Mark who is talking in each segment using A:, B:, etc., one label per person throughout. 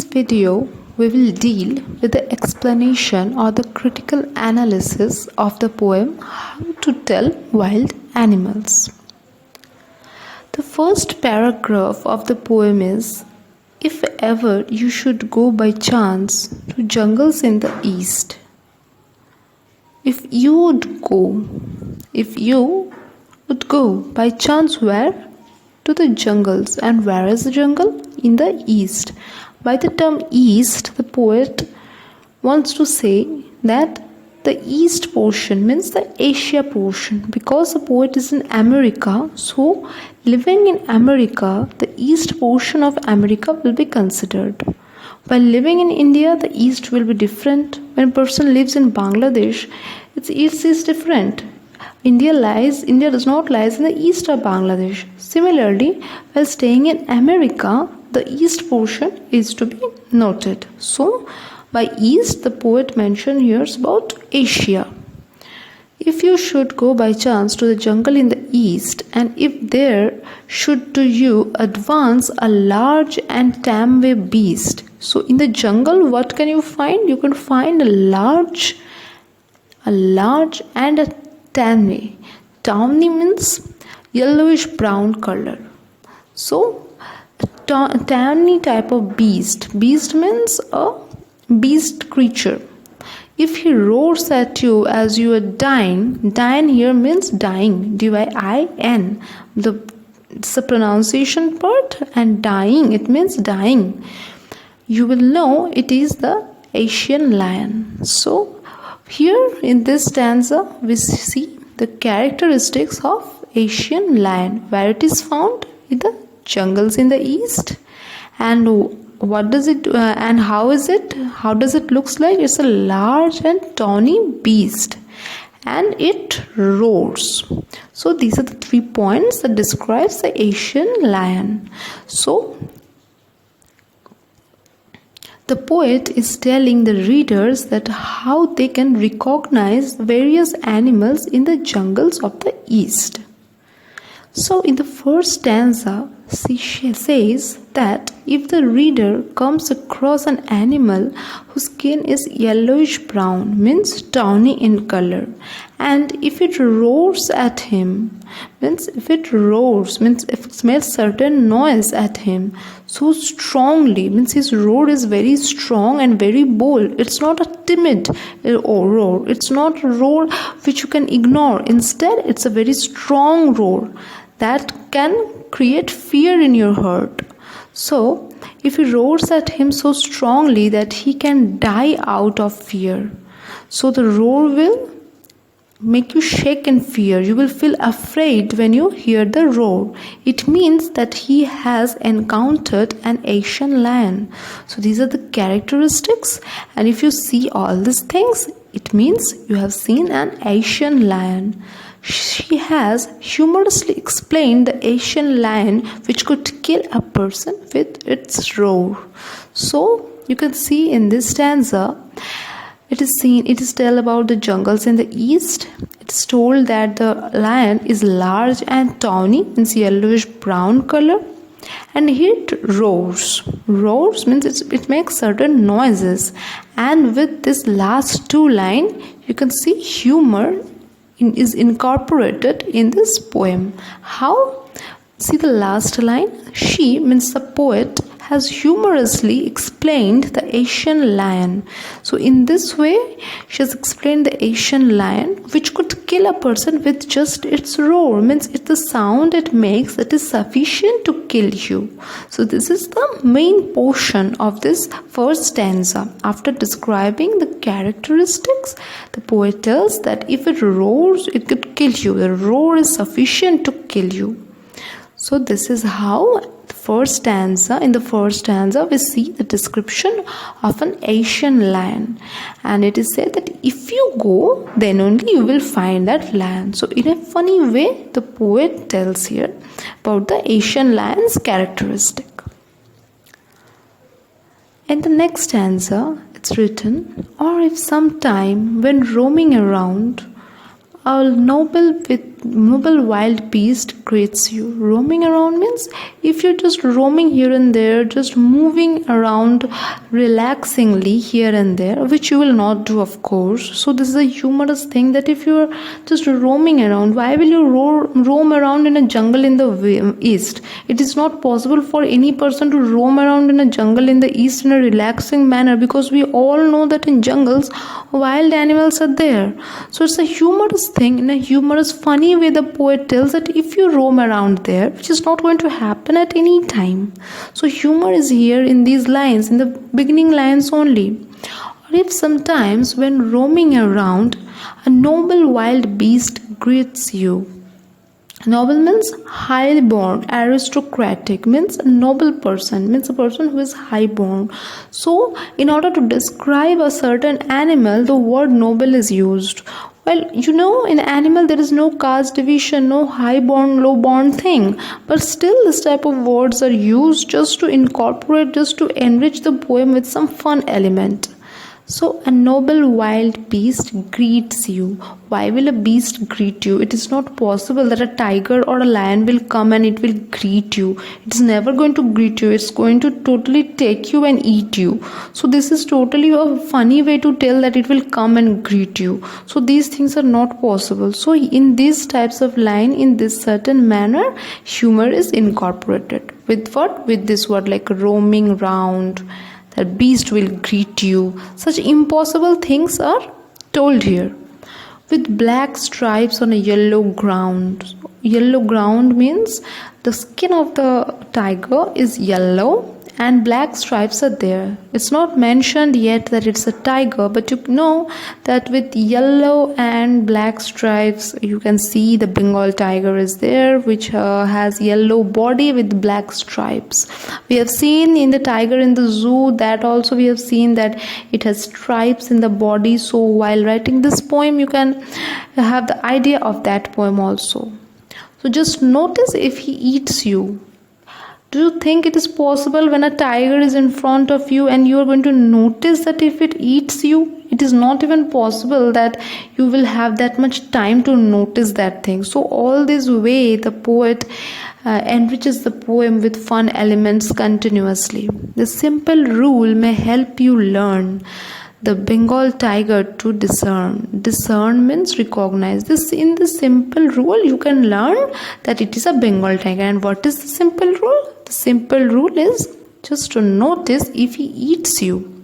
A: video, we will deal with the explanation or the critical analysis of the poem How to Tell Wild Animals. The first paragraph of the poem is, if ever you should go by chance to jungles in the east. If you would go by chance where? To the jungles. And where is the jungle? In the east. By the term east, the poet wants to say that the east portion means the Asia portion, because the poet is in America, so living in America, the east portion of America will be considered. While living in India, the east will be different. When a person lives in Bangladesh, its east is different. India does not lie in the east of Bangladesh. Similarly, while staying in America, the east portion is to be noted. So, by east, the poet mentioned here about Asia. If you should go by chance to the jungle in the east, and if there should to you advance a large and tame beast. So, in the jungle, what can you find? You can find a large and a tawny. Tawny means yellowish brown color. So, a tawny type of beast. Beast means a beast creature. If he roars at you as you are dying here means dying, D-Y-I-N. It's the pronunciation part, and dying, it means dying. You will know it is the Asian lion. So, here in this stanza, we see the characteristics of Asian lion, where it is found in the jungles in the east, and what does it and how does it looks like? It's a large and tawny beast, and it roars. So these are the 3 points that describes the Asian lion. So the poet is telling the readers that how they can recognize various animals in the jungles of the east. So in the first stanza, she says that if the reader comes across an animal whose skin is yellowish brown, means tawny in color, and if it roars at him, means if it makes certain noise at him so strongly, means his roar is very strong and very bold. It's not a timid roar. It's not a roar which you can ignore. Instead, it's a very strong roar that can create fear in your heart. So, if he roars at him so strongly that he can die out of fear, so the roar will make you shake in fear. You will feel afraid when you hear the roar. It means that he has encountered an Asian lion. So these are the characteristics, and if you see all these things, it means you have seen an Asian lion. She has humorously explained the Asian lion which could kill a person with its roar. So you can see in this stanza, it is told about the jungles in the east. It's told that the lion is large and tawny, means yellowish brown color, and it roars. Roars means it makes certain noises, and with this last 2 lines, you can see humor is incorporated in this poem. How? See the last line. She, means the poet, has humorously explained the Asian lion. So in this way, she has explained the Asian lion which could kill a person with just its roar. Means it's the sound it makes that is sufficient to kill you. So this is the main portion of this first stanza. After describing the characteristics, the poet tells that if it roars, it could kill you. The roar is sufficient to kill you. So this is how in the first stanza we see the description of an Asian lion, and it is said that if you go, then only you will find that lion. So in a funny way, the poet tells here about the Asian lion's characteristic. In the next stanza, it's written, or if sometime when roaming around, a noble with noble wild beast greets you. Roaming around means if you're just roaming here and there, just moving around relaxingly here and there, which you will not do, of course. So this is a humorous thing, that if you're just roaming around, why will you roam around in a jungle in the east? It is not possible for any person to roam around in a jungle in the east in a relaxing manner, because we all know that in jungles wild animals are there. So it's a humorous thing. In a humorous, funny way, the poet tells that if you roam around there, which is not going to happen at any time. So humor is here in these lines, in the beginning lines only. Or if sometimes when roaming around, a noble wild beast greets you. Noble means high born, aristocratic means a noble person, means a person who is high born. So in order to describe a certain animal, the word noble is used. Well, in animal there is no caste division, no high born, low born thing. But still this type of words are used just to incorporate, just to enrich the poem with some fun element. So a noble wild beast greets you. Why will a beast greet you? It is not possible that a tiger or a lion will come and it will greet you. It is never going to greet you. It's going to totally take you and eat you. So this is totally a funny way to tell that it will come and greet you. So these things are not possible. So in these types of line, in this certain manner, humor is incorporated. With what? With this word like roaming round. That beast will greet you. Such impossible things are told here. With black stripes on a yellow ground. Yellow ground means the skin of the tiger is yellow and black stripes are there. It's not mentioned yet that it's a tiger, but you know that with yellow and black stripes, you can see the Bengal tiger is there, which has yellow body with black stripes. We have seen in the tiger in the zoo, that also we have seen that it has stripes in the body. So while writing this poem, you can have the idea of that poem also. So just notice if he eats you. Do you think it is possible when a tiger is in front of you and you are going to notice that if it eats you? It is not even possible that you will have that much time to notice that thing. So all this way the poet enriches the poem with fun elements continuously. The simple rule may help you learn the Bengal tiger to discern. Discern means recognize. This in the simple rule you can learn that it is a Bengal tiger. And what is the simple rule? The simple rule is just to notice if he eats you.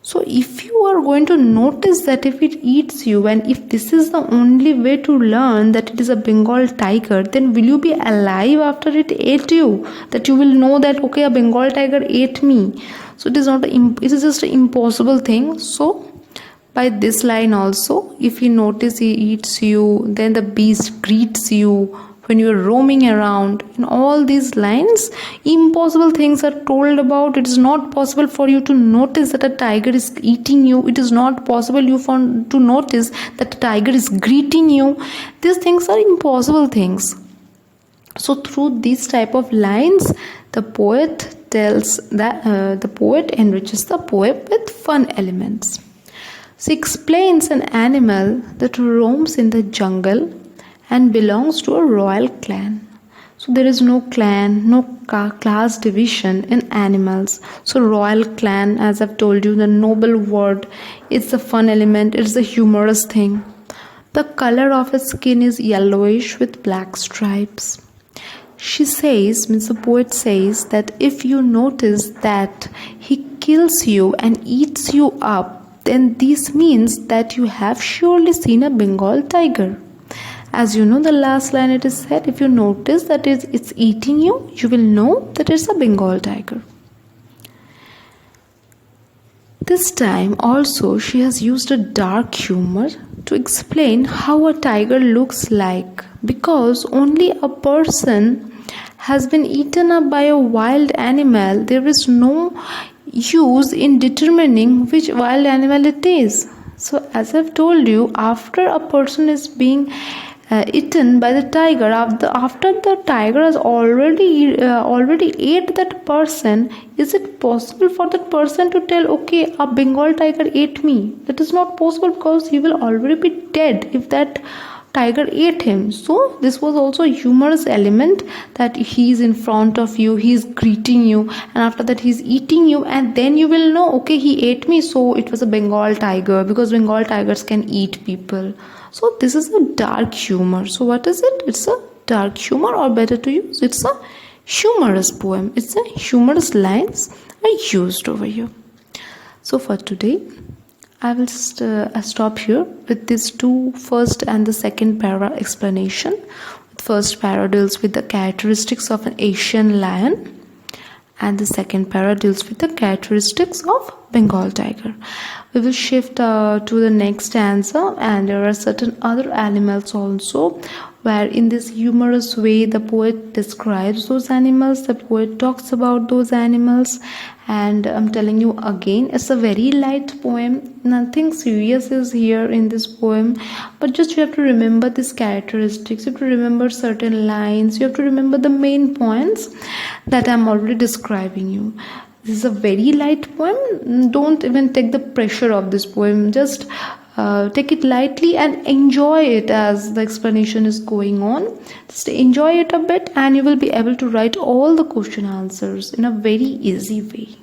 A: So if you are going to notice that if it eats you, and if this is the only way to learn that it is a Bengal tiger, then will you be alive after it ate you? That you will know that okay, a Bengal tiger ate me. So it is just an impossible thing. So by this line also, if you notice he eats you, then the beast greets you. When you are roaming around, in all these lines, impossible things are told about. It is not possible for you to notice that a tiger is eating you. It is not possible to notice that a tiger is greeting you. These things are impossible things. So through these type of lines, the poet enriches the poem with fun elements. She explains an animal that roams in the jungle and belongs to a royal clan. So there is no clan, no class division in animals. So royal clan, as I've told you, the noble word, it's a fun element, it's a humorous thing. The color of its skin is yellowish with black stripes. She says, means the poet says, that if you notice that he kills you and eats you up, then this means that you have surely seen a Bengal tiger. As you know, the last line it is said, if you notice that it's eating you, you will know that it's a Bengal tiger. This time also she has used a dark humor to explain how a tiger looks like, because only a person has been eaten up by a wild animal. There is no use in determining which wild animal it is. So as I've told you, after a person is being eaten by the tiger, after the tiger has already ate that person, is it possible for that person to tell, okay, a Bengal tiger ate me? That is not possible, because he will already be dead if that tiger ate him. So this was also a humorous element, that he's in front of you, he's greeting you, and after that he's eating you, and then you will know, okay, he ate me, so it was a Bengal tiger, because Bengal tigers can eat people. So this is a dark humor. So what is it? It's a dark humor, or better to use, it's a humorous poem. It's a humorous lines are used over here. So for today, I will just stop here with these two, first and the second para explanation. The first para deals with the characteristics of an Asian lion, and the second para deals with the characteristics of Bengal tiger. We will shift to the next stanza, and there are certain other animals also, where in this humorous way the poet describes those animals, the poet talks about those animals. And I'm telling you again, it's a very light poem, nothing serious is here in this poem, but just you have to remember these characteristics, you have to remember certain lines, you have to remember the main points that I'm already describing you. This is a very light poem. Don't even take the pressure of this poem, just take it lightly and enjoy it as the explanation is going on. Just enjoy it a bit, and you will be able to write all the question answers in a very easy way.